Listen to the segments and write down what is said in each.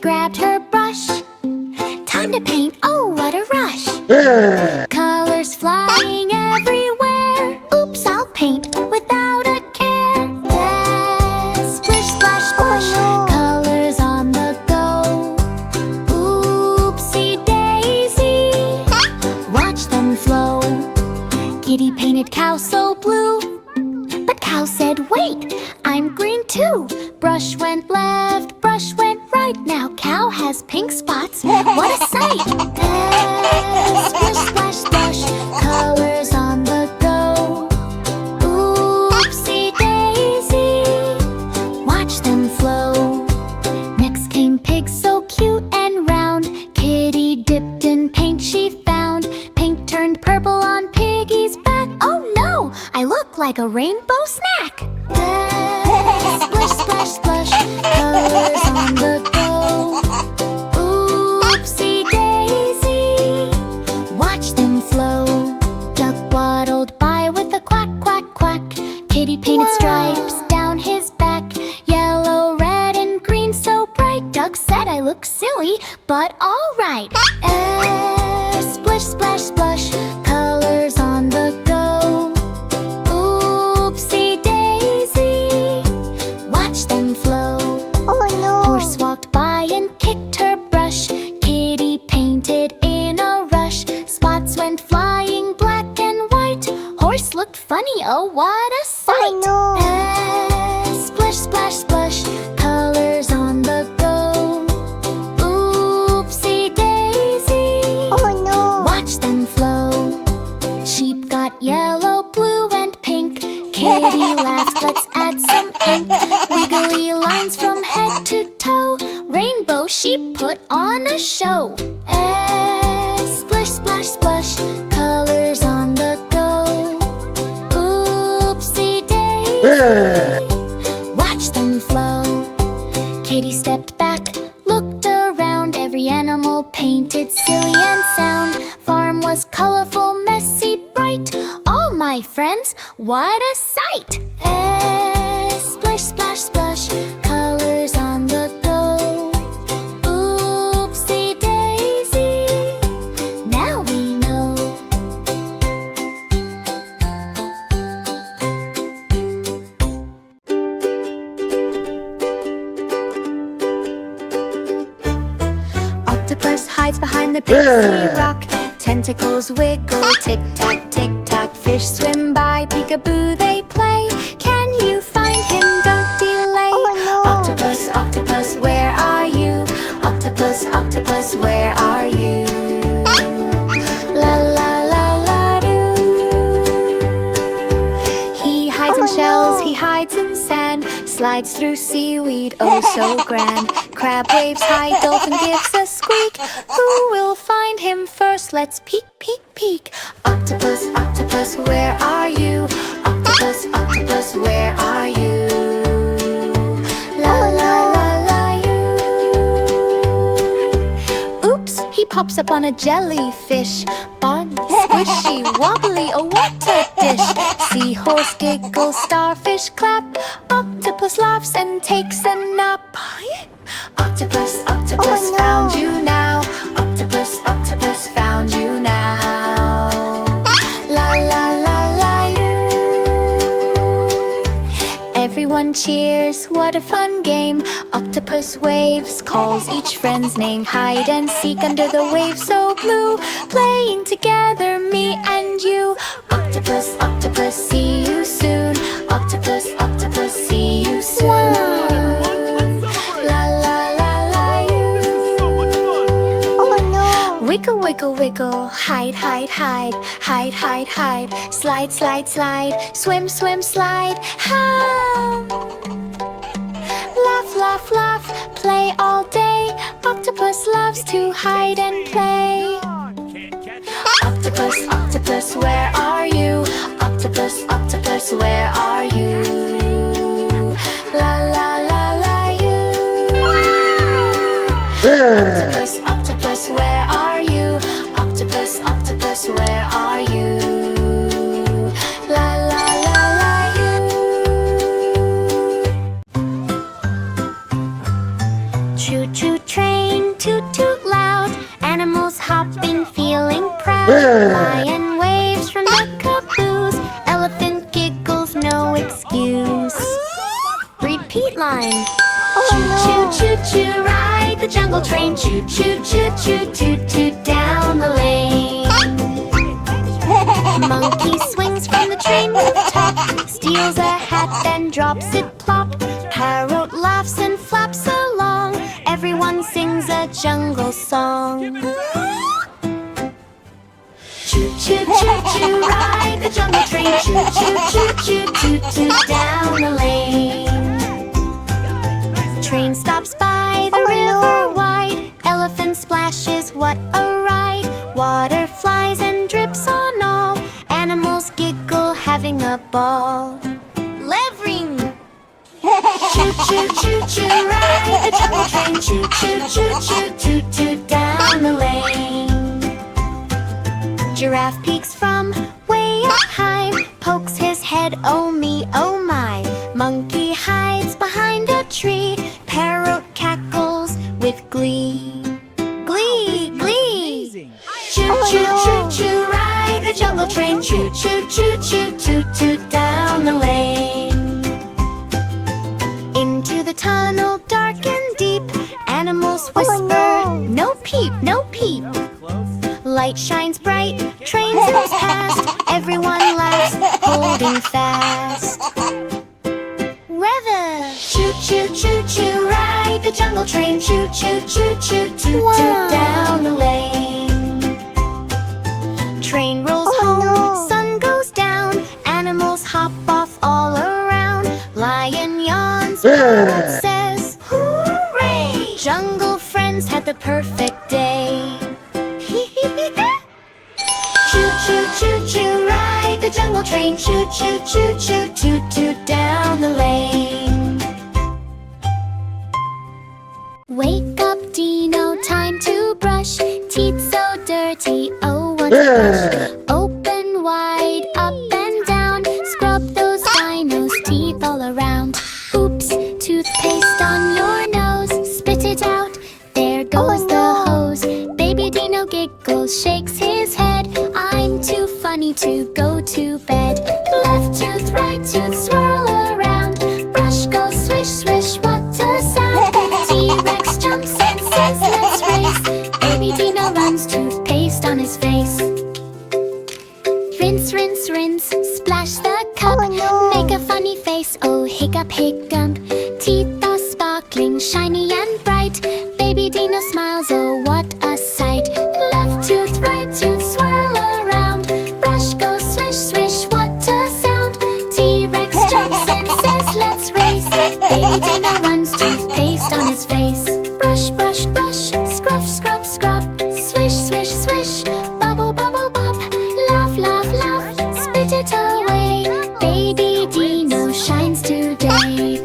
grabbed her brush. Time to paint, oh what a rush. Colors flying everywhere. Oops, I'll paint without a care. Yes, splish, splash, splash. Colors on the go. Oopsie daisy, watch them flow. Kitty painted cow so blue, but cow said wait, I'm green too. Brush went left, brush went right. Now cow has pink spots, what a sight. Yes, splish, splash, splash. Colors on the go. Oopsie daisy, watch them flow. Next came pig so cute and round. Kitty dipped in paint she found. Paint turned purple on piggy's back. Oh no, I look like a rainbow snack. Yes, splish, splash, splash. Colors on the go. Oopsie daisy, watch them flow. Duck waddled by with a quack, quack, quack. Kitty painted stripes down his back. Yellow, red, and green so bright. Duck said I look silly, but alright. Splish, splash, splash. Colors on the go. Oopsie daisy, watch them flow. Oh no! Horse walked by and kicked her brush. Kitty painted in a rush. Spots went flying black and white. Horse looked funny, oh what a sight. Oh no! Splish, splash, splash. Colors on the go. Oopsie daisy, oh no! Watch them flow. Sheep got yellow, blue, and pink. Kitty laughed, let's add some ink. Wiggly lines from head to toe. Rainbow sheep put on a show. Splish, splash, splash. Colors on the go. Oopsie daisy, watch them flow. Kitty stepped back, looked around. Every animal painted silly and sound. Farm was colorful, messy, bright. All my friends, what a sight. Splish, splash, splash. Colors on the go. Oopsie daisy, now we know. Octopus hides behind the big sea rock. Tentacles wiggle, tick-tack, tick-tack. Fish swim by, peekaboo they play. Can you find him? Don't delay. Oh, no. Octopus, octopus, where are you? Octopus, octopus, where are you? La la la la doo. He hides in shells, he hides in sand. Slides through seaweed, oh so grand. Crab waves high, dolphin gives a squeak. Who will find him first? Let's peek, peek, peek. Octopus, octopus, where are you? Octopus, octopus, where are you? La la la la you. Oops, he pops up on a jellyfish. Bun, squishy, wobbly, oh what a dish. Seahorse giggles, starfish clap. Octopus laughs and takes a nap. Octopus, octopus, found you now. Octopus, octopus, found you now. La la la la you. Everyone cheers, what a fun game. Octopus waves, calls each friend's name. Hide and seek under the waves so blue. Playing together, me and you. Octopus, octopus, see you soon. Octopus, octopus, see you soon. La la la la you. Oh no! Wiggle, wiggle, wiggle, hide, hide, hide. Hide, hide, hide, slide, slide, slide. Swim, swim, slide, ha! Laugh, laugh, laugh, play all day. Octopus loves to hide and play. Octopus, octopus, where are you? Octopus, octopus, where are you? La la la la you. Octopus, octopus, where are you? Octopus, octopus, where are you? La la la la you. Choo choo train line. Choo-choo-choo-choo, ride the jungle train. Choo-choo-choo-choo-toot-toot down the lane. Monkey swings from the train rooftop, steals a hat, then drops it plop. Parrot laughs and flaps along. Everyone sings a jungle song. Choo-choo-choo-choo, ride the jungle train. Choo-choo-choo-choo-toot-toot down the lane. Train stops by the river wide. Elephant splashes, what a ride. Water flies and drips on all. Animals giggle, having a ball. Levering! Choo-choo-choo-choo, ride the jungle train. Choo-choo-choo-choo-toot-toot down the lane. Giraffe peeks from way up high, pokes his head, oh me, oh my. Monkey hides behind a tree, parrot cackles with glee. Glee, glee! Choo-choo-choo-choo, ride the jungle train. Choo-choo-choo-choo-toot-toot down the lane. Into the tunnel, dark and deep, animals whisper, no peep, no peep. Light shines bright, train zooms past. Everyone laughs, holding fast. Weather! Choo-choo-choo-choo, ride the jungle train. Choo-choo-choo-choo-toot-toot down the lane. Train rolls home, sun goes down. Animals hop off all around. Lion yawns, parrot says, hooray! Jungle friends had the perfect day. Choo-choo-choo-choo, ride the jungle train. Choo-choo-choo-choo-toot-toot down the lane. Wake up, Dino, time to brush. Teeth so dirty, oh what a brush. Open wide, up and down. Scrub those dinos' teeth all around. Oops, toothpaste on your nose. Spit it out, there goes the hose. Baby Dino giggles, shakes his head. I'm too funny to go to bed. Left tooth, right tooth, swirl around. Brush goes swish, swish, what a sound. T-Rex jumps and says let's race. Baby Dino runs, toothpaste on his face. Rinse, rinse, rinse, splash the cup. Make a funny face, oh hiccup, hiccup. Teeth are sparkling, shiny and bright. Baby Dino smiles, oh what a sight. Left tooth, right tooth, swirl around. Brush goes swish, swish, what a sound. T-Rex jumps and says let's race. Baby Dino runs, toothpaste on his face. Brush, brush, brush, scrub, scrub, scrub. Swish, swish, swish, bubble, bubble, bub. Laugh, laugh, laugh, spit it away. Baby Dino shines today.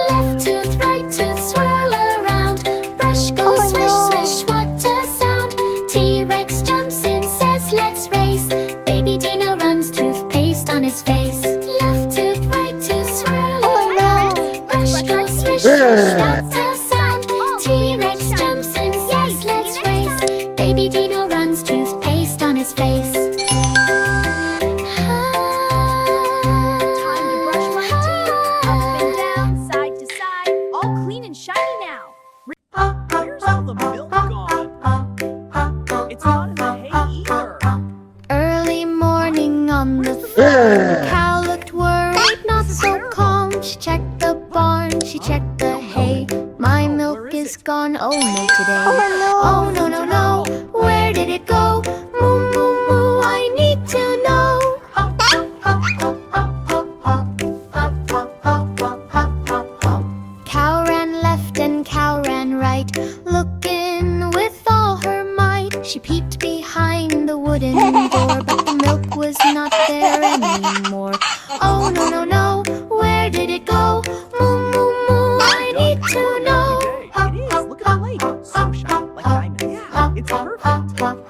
Left tooth, right tooth, swirl around. Brush goes swish, swish, what a sound. T-Rex jumps in, says let's race. Baby Dino runs, toothpaste on his face. Left tooth, right tooth, swirl around. Brush goes swish, swish, what a sound. T-Rex jumps in, says let's race. Baby Dino runs, toothpaste on his face. Where's all the milk gone? It's not in the hay either. Early morning on the farm, cow looked worried, not so calm. She checked the barn, she checked the hay. My milk is gone, oh no today. Oh no, no, no, where did it go? Moo, moo, moo, I need to know. Cow ran left and cow ran right, looking with all her might. She peeped behind the wooden door, but the milk was not there anymore. Oh no, no, no, where did it go? Moo, moo, moo, I need to know. It is. Look at the lake. So shiny like diamonds. Yeah, it's perfect. Look,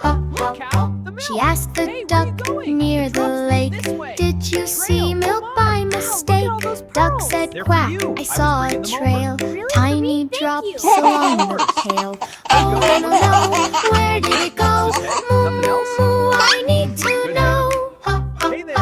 cow, the milk. She asked the Hey, where you duck going? near the lake, This way. did you see milk by mistake? Look at all those Duck pearls. said They're for quack, you. I was saw a bringing them trail, over. tiny drops along the tail. Oh no, no, no, where did it go? Moo, moo, moo, I need to know. Hey there.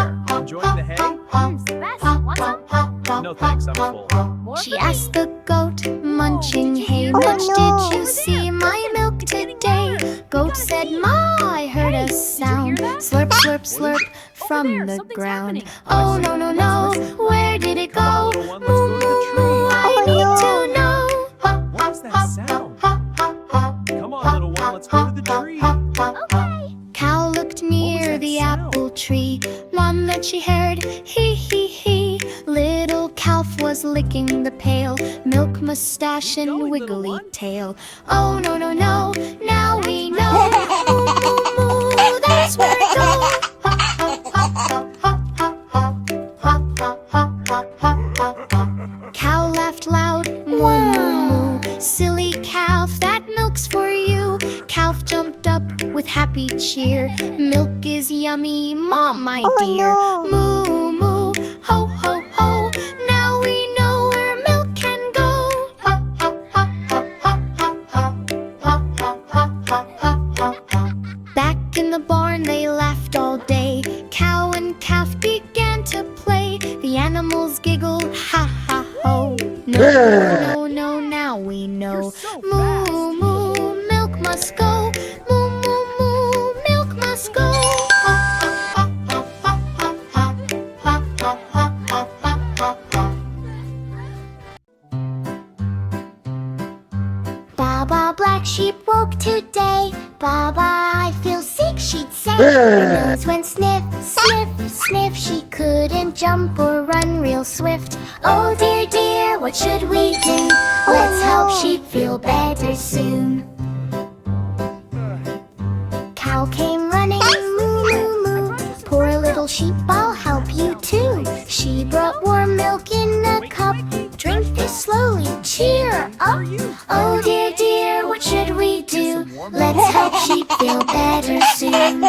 I'm full. She asked the goat, munching hay much. Did you see my milk today? Goat said, Ma, I heard a sound. Slurp, slurp, slurp from the ground. Oh, no, no, no, where did it go? Moo, moo, moo, I need to know. What is that sound? Come on, little one, let's go to the tree. Cow looked near the apple tree. One that she heard, hee hee hee. Little calf was licking the pail, milk mustache and wiggly tail. Oh, no, no, no, now we know. Moo, moo, moo, that's where it goes. Cow laughed loud, moo, moo, moo. Silly calf, that milk's for you. Calf jumped up with happy cheer. Milk is yummy, Mom, my dear. Moo, moo, ho, ho, ho. Now we know where milk can go. Back in the barn they laughed all day. Cow and calf began to play. The animals giggled, ha, ha, ho. No, no, no, now we know. Moo, moo, milk must go. Moo, moo, moo, milk must go. Baba, black sheep woke today. Baba, I feel sick, she'd say. Her nose went sniff, sniff, sniff. She couldn't jump or run real swift. Oh dear, dear, what should we do? Let's help sheep feel better soon. Cow came running, moo, moo, moo. Poor little sheep, I'll help you too. She brought warm milk in a cup. Drink this slowly, cheer up. Oh dear, dear, what should we do? Let's help sheep feel better soon.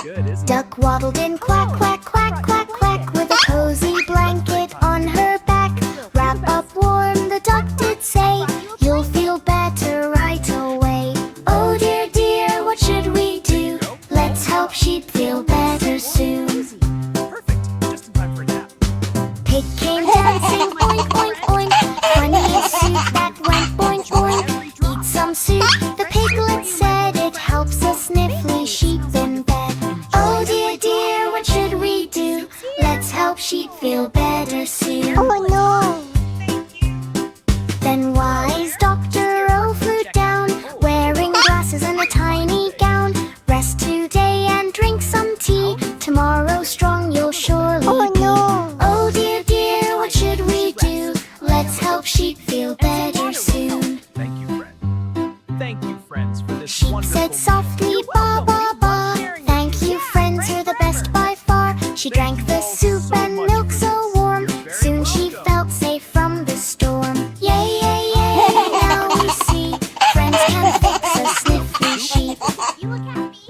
Good, isn't it? Duck waddled in, quack, quack, quack, quack, quack, with a cozy blanket on her back. Wrap up warm, the duck did say, you'll feel better right away. Oh dear, dear, what should we do? Let's help sheep feel better soon. Perfect, just in time for a nap. Pig came dancing, oink, oink, oink. Funny soup that went boink, boink. Eat some soup, the piglet said, it helps us sniffly sheep in bed. Oh dear, dear, what should we do? Let's help sheep feel better soon. Oh no! Then wise Dr. O flew down, wearing glasses and a tiny gown. Rest today and drink some tea. Tomorrow strong you'll surely be. Oh dear, dear, what should we do? Let's help sheep feel better soon. Thank you, friend. Thank you, friends, for this Sheep wonderful said softly, ba, ba, ba. Thank you, friends, you're the best by far. She drank the soup and milk so warm. Soon she felt safe from the storm. Yay, yay, yay, now we see friends can fix a sniffly sheep. You look happy.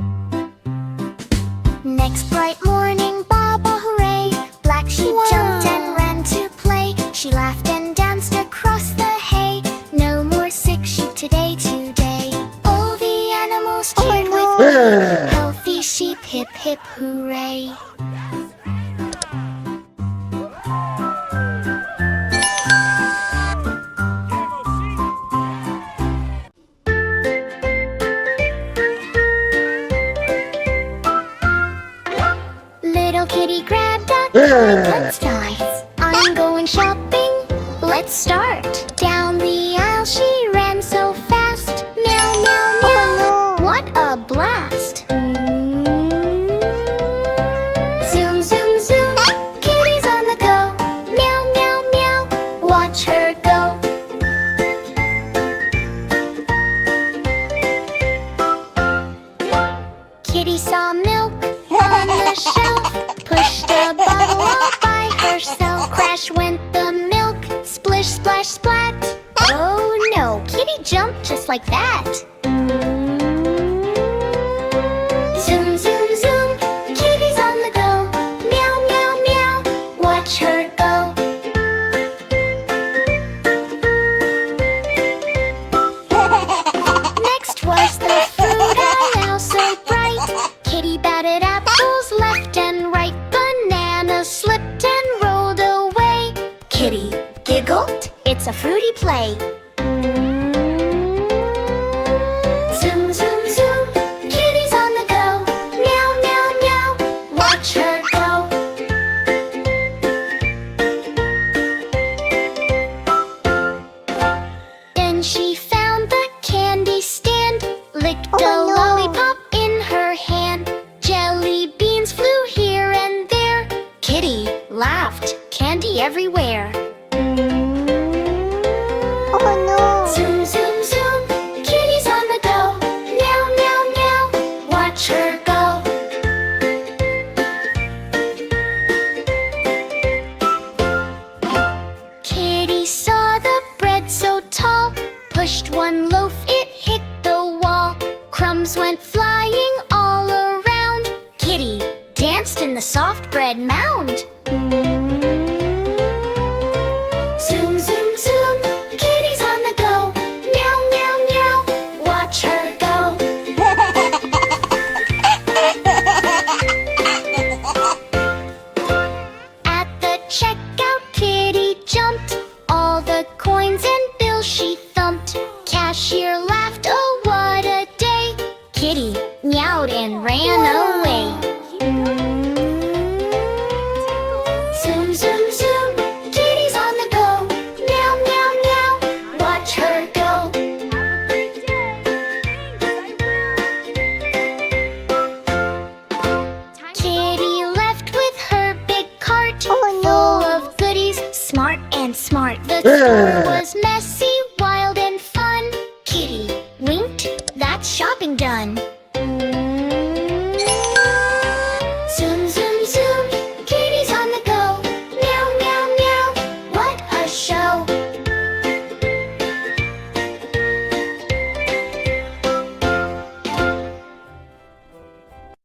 Next bright morning, Baba, hooray. Black sheep jumped and ran to play. She laughed and danced across the hay. No more sick sheep today, today. All the animals cheered with glee. Healthy sheep, hip, hip, hooray. Little kitty grabbed a let's dice. I'm going shopping, let's start. Down the aisle she ran so fast. Meow, meow, meow, what a blast. Zoom, zoom, zoom, kitty's on the go. Meow, meow, meow, watch her go. Kitty saw milk on the shelf, pushed a bottle all by herself. Crash went the milk, splish, splash, splat. Oh no, Kitty jumped just like that. Zoom, zoom, zoom, Kitty's on the go. Meow, meow, meow, watch her go. Next was the fruit aisle so bright. Kitty batted apples left and right. Banana slipped and rolled away. a fruity play. Zoom, zoom, zoom, kitty's on the go. Meow, meow, meow, watch her go. Then she found the candy stand, licked a lollipop in her hand. Jelly beans flew here and there. Kitty laughed, candy everywhere. Oh no! Zoom, zoom, zoom, kitty's on the go. Meow, meow, meow, watch her go. Kitty saw the bread so tall, pushed one loaf, it hit the wall. Crumbs went flying all around. Kitty danced in the soft bread mound. Zoom, zoom, zoom, kitty's on the go. Meow, meow, meow, watch her go. At the checkout, Kitty jumped. All the coins and bills she thumped. Cashier laughed, oh what a day. Kitty meowed and ran away. Zoom, zoom, zoom, kitty's on the go. Meow, meow, meow, watch her go. Kitty left with her big cart, Oh, no. full of goodies, smart and smart. The store was messy